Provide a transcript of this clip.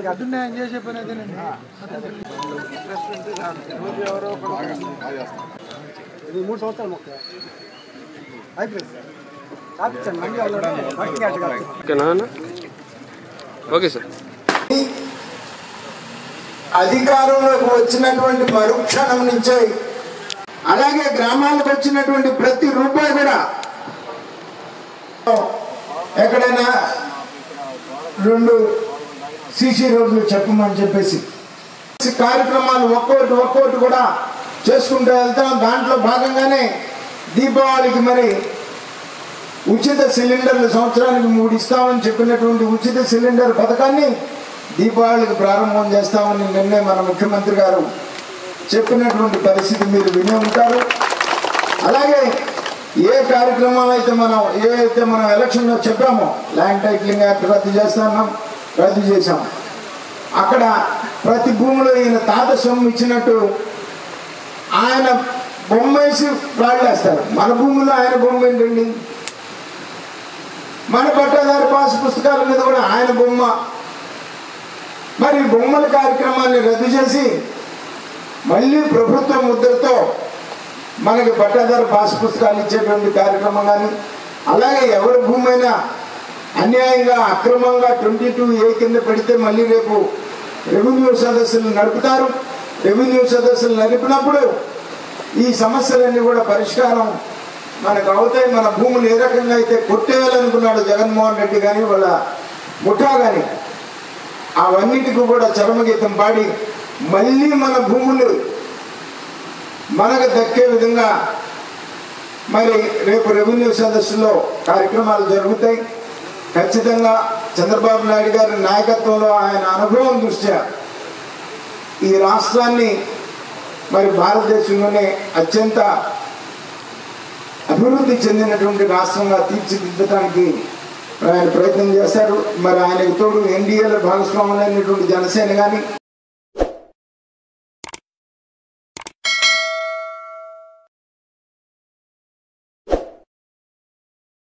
అభినయం చేసే పని అదేనండి. ఇది 3 సంవత్సరాలు మొక్క అయిపోయింది ఓకే సార్. అధికారంలోకి వచ్చినటువంటి మరుక్షణం నుంచే అలాగే గ్రామాలకు వచ్చినటువంటి ప్రతి రూపాయి కూడా ఎక్కడైనా 2 సీసీ రోడ్లు చెప్పమని చెప్పేసి కార్యక్రమాలు ఒక్కొక్కటి కూడా చేసుకుంటూ వెళ్తాం. దాంట్లో భాగంగానే దీపావళికి మరి ఉచిత సిలిండర్లు సంవత్సరానికి 3 ఇస్తామని చెప్పినటువంటి ఉచిత సిలిండర్ పథకాన్ని దీపావళికి ప్రారంభం చేస్తామని నిన్నే మన ముఖ్యమంత్రి గారు చెప్పినటువంటి పరిస్థితి మీరు విని ఉంటారు. అలాగే ఏ కార్యక్రమం అయితే మనం ఎలక్షన్లో చెప్పామో ల్యాండ్ టైటిలింగ్ యాక్ట్ రద్దు చేశాం. అక్కడ ప్రతి భూమిలో ఈయన తాత సొమ్ము ఇచ్చినట్టు ఆయన బొమ్మ వేసి రాళ్ళేస్తారు. మన భూమిలో ఆయన బొమ్మ ఏంటండి? మన పట్టాదారు పాస్ పుస్తకాల మీద కూడా ఆయన బొమ్మ. మరి బొమ్మల కార్యక్రమాన్ని రద్దు చేసి మళ్ళీ ప్రభుత్వ ముద్రతో మనకి పట్టాదారు పాస్ పుస్తకాలు ఇచ్చేటువంటి కార్యక్రమం కానీ, అలాగే ఎవరి భూమి అయినా అన్యాయంగా అక్రమంగా 22A కింద పెడితే మళ్ళీ రేపు రెవెన్యూ సదస్సులు నడుపుతారు. రెవెన్యూ సదస్సులు నడిపినప్పుడు ఈ సమస్యలన్నీ కూడా పరిష్కారం మనకు అవుతాయి. మన భూములు ఏ రకంగా అయితే కొట్టేయాలనుకున్నాడు జగన్మోహన్ రెడ్డి కానీ వాళ్ళ ముఠా కానీ, అవన్నిటికీ కూడా చరమగీతం పాడి మళ్ళీ మన భూములు మనకు దక్కే విధంగా మరి రేపు రెవెన్యూ సదస్సులో కార్యక్రమాలు జరుగుతాయి. ఖచ్చితంగా చంద్రబాబు నాయుడు గారి నాయకత్వంలో ఆయన అనుభవం దృష్ట్యా ఈ రాష్ట్రాన్ని మరి భారతదేశంలోనే అత్యంత అభివృద్ధి చెందినటువంటి రాష్ట్రంగా తీర్చిదిద్దడానికి ఆయన ప్రయత్నం చేశారు. మరి ఆయనకు తోడు ఎన్డీఏలో భాగస్వాములైనటువంటి జనసేన కానీ